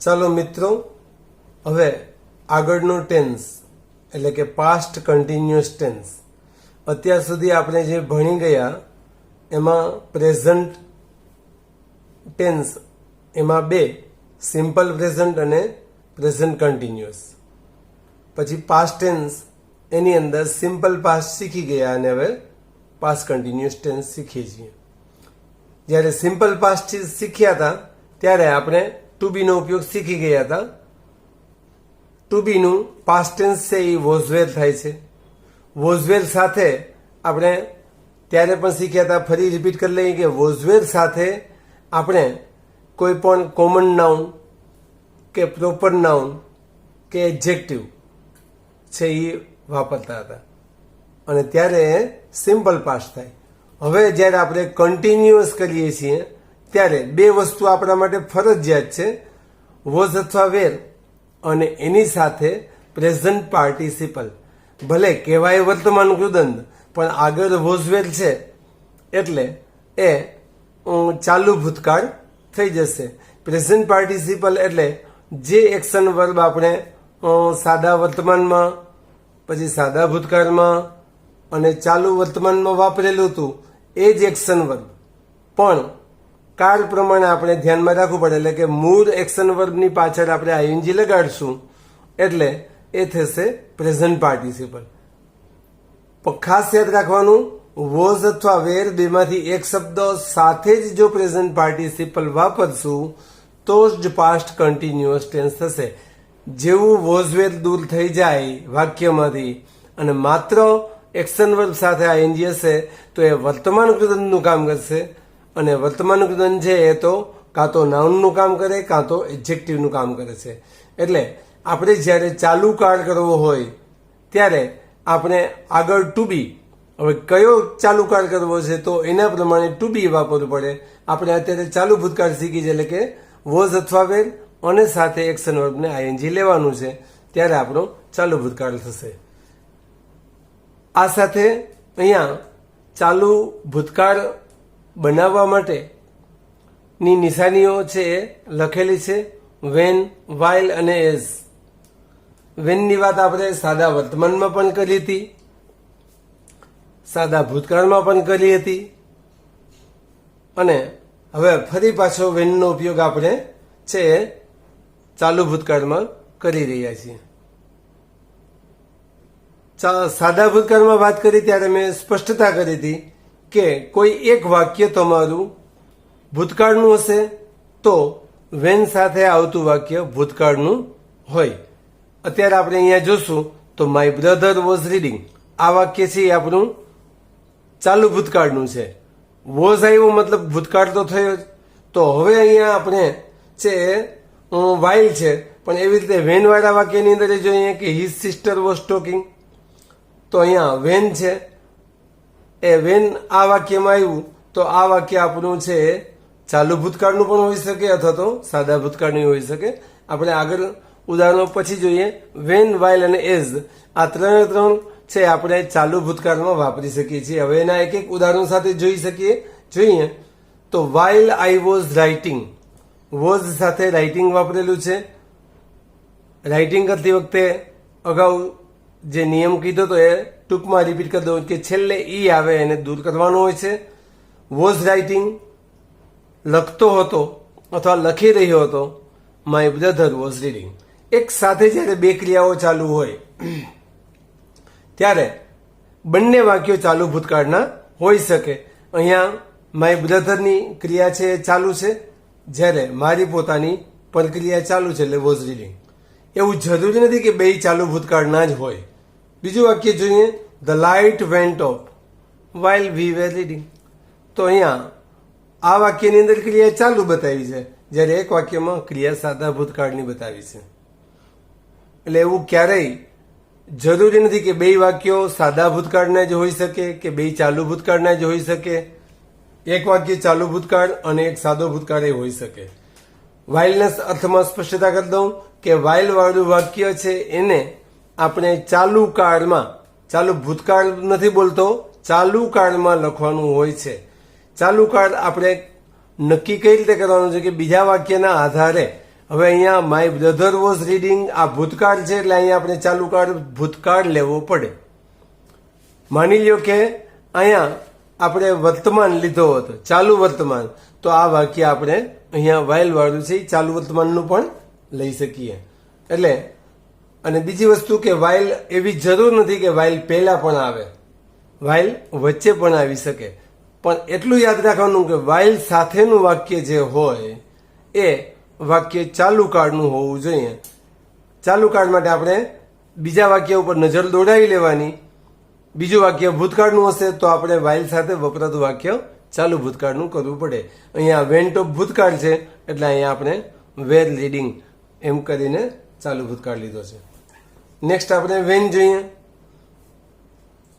ચાલો મિત્રો, હવે આગળનું ટેન્સ એટલે કે પાસ્ટ કન્ટિન્યુઅસ ટેન્સ. અત્યાર સુધી આપણે જે ભણી ગયા એમાં પ્રેઝન્ટ ટેન્સ એમાં બે, સિમ્પલ પ્રેઝન્ટ અને પ્રેઝન્ટ કન્ટિન્યુઅસ. પછી પાસ્ટ ટેન્સ એની અંદર સિમ્પલ પાસ્ટ શીખી ગયા અને હવે પાસ્ટ કન્ટિન્યુઅસ ટેન્સ શીખીએ છીએ. જ્યારે સિમ્પલ પાસ્ટ શીખ્યા હતા ત્યારે આપણે ટુ બીનો ઉપયોગ શીખી ગયા હતા. ટુ બીનું પાસ્ટ ટેન્સ છે એ વોઝ વેર થાય છે. વોઝ વેર સાથે આપણે ત્યારે પણ શીખ્યા હતા, ફરી રિપીટ કરી લઈએ કે વોઝ વેર સાથે આપણે કોઈ પણ કોમન નાઉન કે પ્રોપર નાઉન કે એડજેક્ટિવ છે એ વાપરતા હતા અને ત્યારે સિમ્પલ પાસ્ટ થાય. હવે જ્યારે આપણે કન્ટિન્યુઅસ કરીએ છીએ ત્યારે બે વસ્તુ આપણા માટે ફરજિયાત છે, વોઝ અથવા વેર અને એની સાથે પ્રેઝન્ટ પાર્ટિસિપલ. ભલે કહેવાય વર્તમાન કૃદંત પણ આગળ વોઝ વેર છે એટલે એ ચાલુ ભૂતકાળ થઈ જશે. પ્રેઝન્ટ પાર્ટિસિપલ એટલે જે એક્શન વર્બ આપણે સાદા વર્તમાનમાં, પછી સાદા ભૂતકાળમાં અને ચાલુ વર્તમાનમાં વાપરેલું હતું એ જ એક્શન વર્બ પણ કાળ પ્રમાણે આપણે ધ્યાનમાં રાખવું પડે. એટલે કે મૂળ એક્શન વર્બની પાછળ આપણે આઈએનજી લગાડશું એટલે એ થશે પ્રેઝન્ટ પાર્ટિસિપલ. પણ ખાસ યાદ રાખવાનું, વોઝ અથવા વેર બેમાંથી એક શબ્દ સાથે જ જો પ્રેઝન્ટ પાર્ટિસિપલ વાપરશું તો જ પાસ્ટ કન્ટિન્યુઅસ ટેન્સ થશે. જેવું વોઝ વેર દૂર થઈ જાય વાક્યમાંથી અને માત્ર એક્શન વર્બ સાથે આઈએનજી હશે તો એ વર્તમાન કૃદંતનું કામ કરશે અને વર્તમાન કૃદંત છે એ તો કાં તો નાઉનનું કામ કરે કાં તો એડજેક્ટિવનું કામ કરે છે. એટલે આપણે જ્યારે ચાલુ કાળ કરવો હોય ત્યારે આપણે આગળ ટુ બી, હવે કયો ચાલુ કાળ કરવો છે તો એના પ્રમાણે ટુ બી વાપરવું પડે. આપણે અત્યારે ચાલુ ભૂતકાળ શીખી છે એટલે કે વોઝ અથવા વેર અને સાથે એક્શન વર્બને આઈએનજી લેવાનું છે ત્યારે આપણો ચાલુ ભૂતકાળ થશે. આ સાથે અહીંયા ચાલુ ભૂતકાળ બનાવવા માટેની નિશાનીઓ છે એ લખેલી છે, વેન, વાઇલ અને એઝ. વેનની વાત આપણે સાદા વર્તમાનમાં પણ કરી હતી, સાદા ભૂતકાળમાં પણ કરી હતી અને હવે ફરી પાછો વેનનો ઉપયોગ આપણે છે ચાલુ ભૂતકાળમાં કરી રહ્યા છીએ. સાદા ભૂતકાળમાં વાત કરી ત્યારે મેં સ્પષ્ટતા કરી હતી કે કોઈ એક વાક્ય તમારું ભૂતકાળનું હશે તો વેન સાથે આવતું વાક્ય ભૂતકાળનું હોય. અત્યારે આપણે અહીંયા જોશું તો માય બ્રધર વોઝ રીડિંગ, આ વાક્ય છે એ આપણું ચાલુ ભૂતકાળનું છે. વોઝ આવ્યો મતલબ ભૂતકાળ તો થયો જ. તો હવે અહીંયા આપણે છે વાઇલ છે પણ એવી રીતે વેન વાળા વાક્યની અંદર જોઈએ કે હિઝ સિસ્ટર વોઝ ટોકિંગ, તો અહીંયા વેન છે એ વેન આ વાક્યમાં આવ્યું તો આ વાક્ય આપણું છે ચાલુ ભૂતકાળનું પણ હોઈ શકે અથવા તો સાદા ભૂતકાળનું હોઈ શકે. આપણે આગળ ઉદાહરણો પછી જોઈએ. વેન, વાઇલ અને એઝ આ ત્રણ છે આપણે ચાલુ ભૂતકાળમાં વાપરી શકીએ છીએ. હવે એના એક એક ઉદાહરણ સાથે જોઈએ તો while I was writing, was સાથે રાઇટિંગ વાપરેલું છે. રાઇટિંગ કરતી વખતે અગાઉ જે નિયમ કીધો તો એ ટૂંકમાં રિપીટ કરી દઉં કે છેલ્લે ઈ આવે એને દૂર કરવાનું હોય છે. વોઝ રાઇટિંગ, લખતો હતો અથવા લખી રહ્યો હતો. My brother was reading. એક સાથે જ્યારે બે ક્રિયાઓ ચાલુ હોય ત્યારે બંને વાક્યો ચાલુ ભૂતકાળના હોઈ શકે. અહીંયા માય બ્રધરની ક્રિયા છે એ ચાલુ છે જ્યારે મારી પોતાની પણ ક્રિયા ચાલુ છે એટલે વોઝ રીડિંગ. એવું જરૂરી નથી કે બે ચાલુ ભૂતકાળના જ હોય. બીજું વાક્ય જોઈએ, the light went off while we were reading. તો અહીંયા આ વાક્યની અંદર ક્રિયા ચાલુ બતાવી છે જ્યારે એક વાક્યમાં ક્રિયા સાદા ભૂતકાળની બતાવી છે. એટલે એવું ક્યારેય જરૂરી નથી કે બે વાક્યો સાદા ભૂતકાળના જ હોઈ શકે કે બે ચાલુ ભૂતકાળના જ હોઈ શકે. એક વાક્ય ચાલુ ભૂતકાળ અને એક સાદો ભૂતકાળ એ હોઈ શકે. વાઇલના અર્થમાં સ્પષ્ટતા કરી દઉં કે વાઇલ વાળું વાક્ય છે એને આપણે ચાલુ કાળમાં, ચાલુ ભૂતકાળ નથી બોલતો, ચાલુ કાળમાં લખવાનું હોય છે. ચાલુ કાળ આપણે નક્કી કઈ રીતે કરવાનું છે કે બીજા વાક્યના આધારે હવે અહીંયા માય બ્રધર વોઝ રીડિંગ, આ ભૂતકાળ છે એટલે અહીંયા આપણે ચાલુ કાળ ભૂતકાળ લેવો પડે. માની લ્યો કે અહીંયા આપણે વર્તમાન લીધો હતો, ચાલુ વર્તમાન, તો આ વાક્ય આપણે અહીંયા વાઇલ વાળું છે એ ચાલુ વર્તમાનનું પણ લઈ શકીએ. એટલે અને બીજી વસ્તુ કે વાઇલ એવી જરૂર નથી કે વાઇલ પહેલા પણ આવે, વાઇલ વચ્ચે પણ આવી શકે, પણ એટલું યાદ રાખવાનું કે વાઇલ સાથેનું વાક્ય જે હોય એ વાક્ય ચાલુ કાળનું હોવું જોઈએ. ચાલુ કાળ માટે આપણે બીજા વાક્ય ઉપર નજર દોડાવી લેવાની. બીજું વાક્ય ભૂતકાળનું હશે તો આપણે વાઇલ સાથે વપરાતું વાક્ય ચાલુ ભૂતકાળનું કરવું પડે. અહીંયા વેન્ટ ઓફ ભૂતકાળ છે એટલે અહીંયા આપણે વેર રીડિંગ એમ કરીને ચાલુ ભૂતકાળ લીધો છે. નેક્સ્ટ આપણે વેન જોઈએ.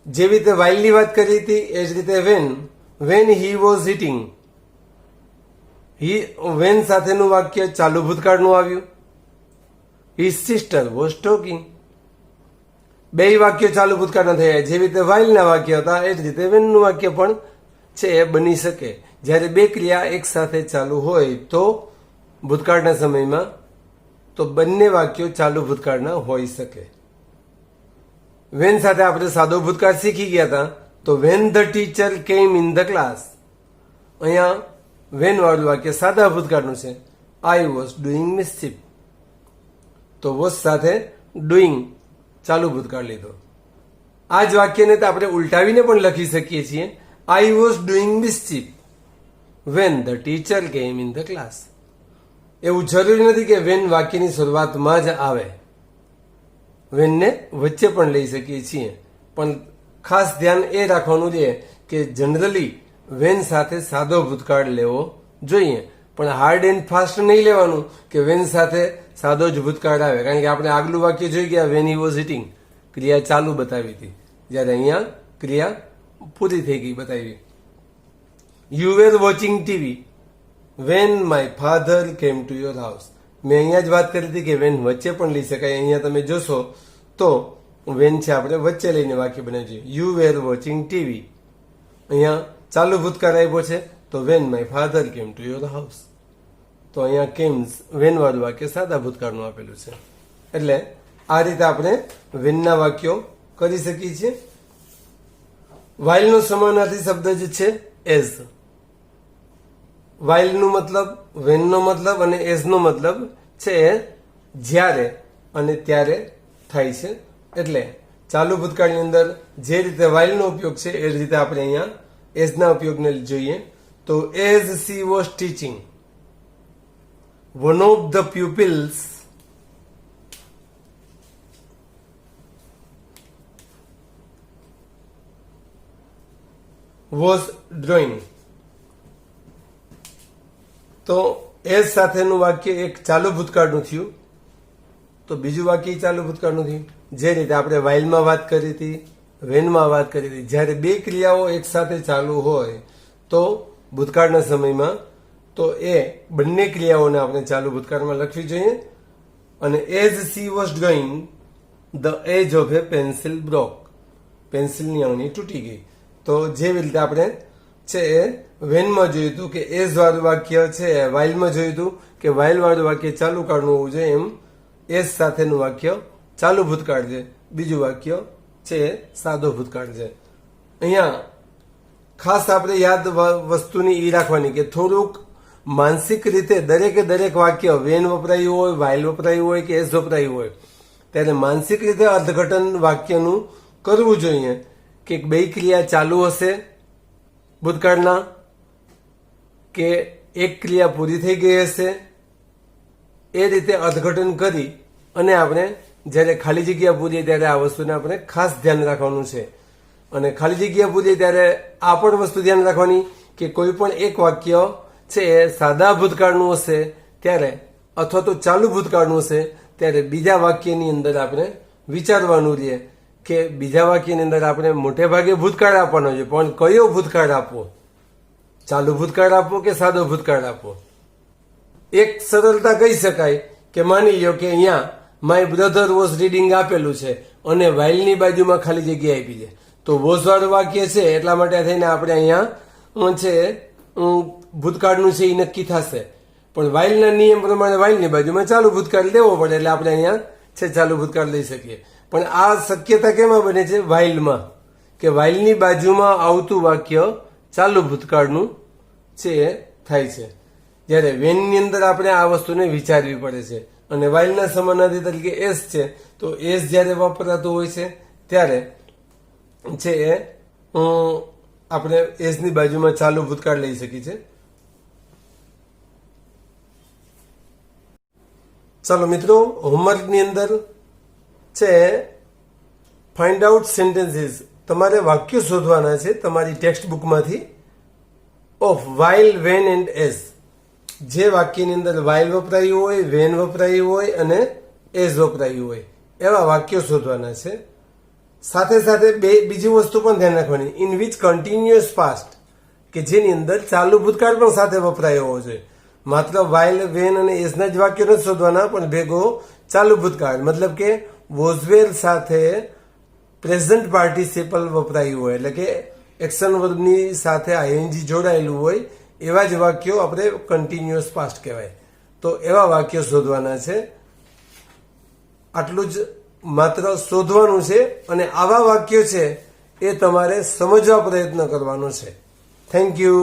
જેવી રીતે વાઇલની વાત કરી હતી એ જ રીતે when he was eating, when સાથેનું વાક્ય ચાલુ ભૂતકાળનું આવ્યું. His sister was talking. બે વાક્યો ચાલુ ભૂતકાળના થયા. જેવી રીતે વાઇલના વાક્ય હતા એ જ રીતે વેનનું વાક્ય પણ છે એ બની શકે. જ્યારે બે ક્રિયા એક સાથે ચાલુ હોય તો ભૂતકાળના સમયમાં તો બંને વાક્યો ચાલુ ભૂતકાળના હોઈ શકે. વેન સાથે આપણે સાદો ભૂતકાળ શીખી ગયા હતા તો વેન ધ ટીચર કેમ ઇન ધ ક્લાસ. અહીંયા વેન વાળું વાક્ય સાદા ભૂતકાળનું છે. આઈ વોઝ ડુઈંગ મિસ્ચીફ, તો વોઝ સાથે ડુઈંગ ચાલુ ભૂતકાળ લીધો. આ જ વાક્યને તો આપણે ઉલટાવીને પણ લખી શકીએ છીએ. I was doing mischief when the teacher કેમ ઇન ધ ક્લાસ. એવું જરૂરી નથી કે વેન વાક્યની શરૂઆતમાં જ આવે, વેનને વચ્ચે પણ લઈ શકીએ છીએ, પણ ખાસ ધ્યાન એ રાખવાનું છે કે જનરલી વેન સાથે સાદો ભૂતકાળ લેવો જોઈએ, પણ હાર્ડ એન્ડ ફાસ્ટ નહીં લેવાનું કે વેન સાથે સાદો જ ભૂતકાળ આવે. કારણ કે આપણે આગલું વાક્ય જોઈ ગયા વેન હી વોઝ ઇટિંગ, ક્રિયા ચાલુ બતાવી હતી, જ્યારે અહીંયા ક્રિયા પૂરી થઈ ગઈ બતાવી. You were watching TV when my father came to your house. મેં અહીંયા જ વાત કરી હતી કે વેન વચ્ચે પણ લઈ શકાય. અહીંયા તમે જોશો તો વેન છે આપણે વચ્ચે લઈને વાક્ય બનાવીએ. યુ વેર વોચિંગ ટીવી, અહીંયા ચાલુ ભૂતકાળ આપ્યો છે તો when my father came to your house. તો અહીંયા કેમ્સ વેન વાળું વાક્ય સાદા ભૂતકાળનું આપેલું છે. એટલે આ રીતે આપણે વેનના વાક્યો કરી શકીએ છીએ. વાઇલનો સમાનાર્થી શબ્દ જ છે એઝ. વાઇલનો મતલબ, વેનનો મતલબ અને એઝનો મતલબ છે જ્યારે અને ત્યારે થાય છે. એટલે ચાલુ ભૂતકાળની અંદર જે રીતે વાઇલનો ઉપયોગ છે એ જ રીતે આપણે અહીંયા એઝના ઉપયોગને જોઈએ. તો as she was teaching, one of the pupils was drawing. તો એઝ સાથેનું વાક્ય એક ચાલુ ભૂતકાળનું થયું, તો બીજું વાક્ય ચાલુ ભૂતકાળનું થયું. જે રીતે આપણે વાઇલમાં વાત કરી હતી, વેનમાં વાત કરી હતી, જ્યારે બે ક્રિયાઓ એક સાથે ચાલુ હોય તો ભૂતકાળના સમયમાં તો એ બંને ક્રિયાઓને આપણે ચાલુ ભૂતકાળમાં લખવી જોઈએ. અને as she was drawing the edge of a pencil broke, પેન્સિલની આંગળી તૂટી ગઈ. તો જેવી રીતે આપણે છે એ વેનમાં જોયું હતું કે એઝ વાળું વાક્ય છે, વાઇલમાં જોયું હતું કે વાઇલ વાળું વાક્ય ચાલુ કાળનું હોવું જોઈએ, એમ એઝ સાથેનું વાક્ય ચાલુ ભૂતકાળ છે, બીજું વાક્ય છે સાદો ભૂતકાળ છે. અહીંયા ખાસ આપણે યાદ વસ્તુની એ રાખવાની કે થોડુંક માનસિક રીતે દરેકે દરેક વાક્ય વેન વપરાયું હોય, વાઇલ વપરાયું હોય કે એઝ વપરાયું હોય ત્યારે માનસિક રીતે અર્થઘટન વાક્યનું કરવું જોઈએ કે બે ક્રિયા ચાલુ હશે ભૂતકાળના, કે એક ક્રિયા પૂરી થઈ ગઈ હશે. એ રીતે અર્થઘટન કરી અને આપણે જ્યારે ખાલી જગ્યા પૂરીએ ત્યારે આ વસ્તુને આપણે ખાસ ધ્યાન રાખવાનું છે. અને ખાલી જગ્યા પૂરીએ ત્યારે આ પણ વસ્તુ ધ્યાન રાખવાની કે કોઈ પણ એક વાક્ય છે એ સાદા ભૂતકાળનું હશે ત્યારે અથવા તો ચાલુ ભૂતકાળનું હશે ત્યારે બીજા વાક્યની અંદર આપણે વિચારવાનું રહે કે બીજા વાક્યની અંદર આપણે મોટે ભાગે ભૂતકાળ આપવાનો છે, પણ કયો ભૂતકાળ આપવો, ચાલુ ભૂતકાળ આપવો કે સાદો ભૂતકાળ આપવો. એક સરળતા કહી શકાય કે માની લો કે અહીંયા માય બ્રધર વોઝ રીડિંગ આપેલું છે અને વાઇલની બાજુમાં ખાલી જગ્યા આપી છે તો વોઝ વાળું વાક્ય છે એટલા માટે થઈને આપણે અહીંયા છે ભૂતકાળનું છે એ નક્કી થશે. પણ વાઇલના નિયમ પ્રમાણે વાઇલની બાજુમાં ચાલુ ભૂતકાળ લેવો પડે એટલે આપણે અહીંયા છે ચાલુ ભૂતકાળ લઈ શકીએ. પણ આ શક્યતા કેમાં બને છે? વાઇલમાં, કે વાઇલની બાજુમાં આવતું વાક્ય ચાલુ ભૂતકાળનું છે એ થાય છે. જ્યારે વેનની અંદર આપણે આ વસ્તુને વિચારવી પડે છે. અને વાઇલના સમાનાર્થી તરીકે એસ છે, તો એસ જ્યારે વપરાતું હોય છે ત્યારે છે એ આપણે એસની બાજુમાં ચાલુ ભૂતકાળ લઈ શકીએ છીએ. ચાલો મિત્રો, હોમવર્કની અંદર છે ફાઇન્ડ આઉટ સેન્ટેન્સીસ, તમારે વાક્યો શોધવાના છે તમારી ટેક્સ્ટ બુકમાંથી of while, when and as. જે વાક્યની અંદર વાઇલ વપરાયું હોય, વેન વપરાયું હોય અને એસ વપરાયું હોય એવા વાક્યો શોધવાના છે. સાથે સાથે બીજી વસ્તુ પણ ધ્યાન રાખવાની, ઇન વિચ કન્ટિન્યુઅસ પાસ્ટ, કે જેની અંદર ચાલુ ભૂતકાળ પણ સાથે વપરાયો હોવો જોઈએ. માત્ર વાઇલ, વેન અને એસના જ વાક્યો નથી શોધવાના, પણ ભેગો ચાલુ ભૂતકાળ, મતલબ કે વોઝ વેર સાથે પ્રેઝન્ટ પાર્ટિસિપલ વપરાયું હોય, એટલે કે એક્શન વર્બની સાથે આઈએનજી જોડાયેલું હોય એવા જ વાક્યો આપણે કન્ટિન્યુઅસ પાસ્ટ કહેવાય. તો એવા વાક્યો શોધવાના છે. આટલું જ માત્ર શોધવાનું છે અને આવા વાક્યો છે એ તમારે સમજવા પ્રયત્ન કરવાનો છે. Thank you.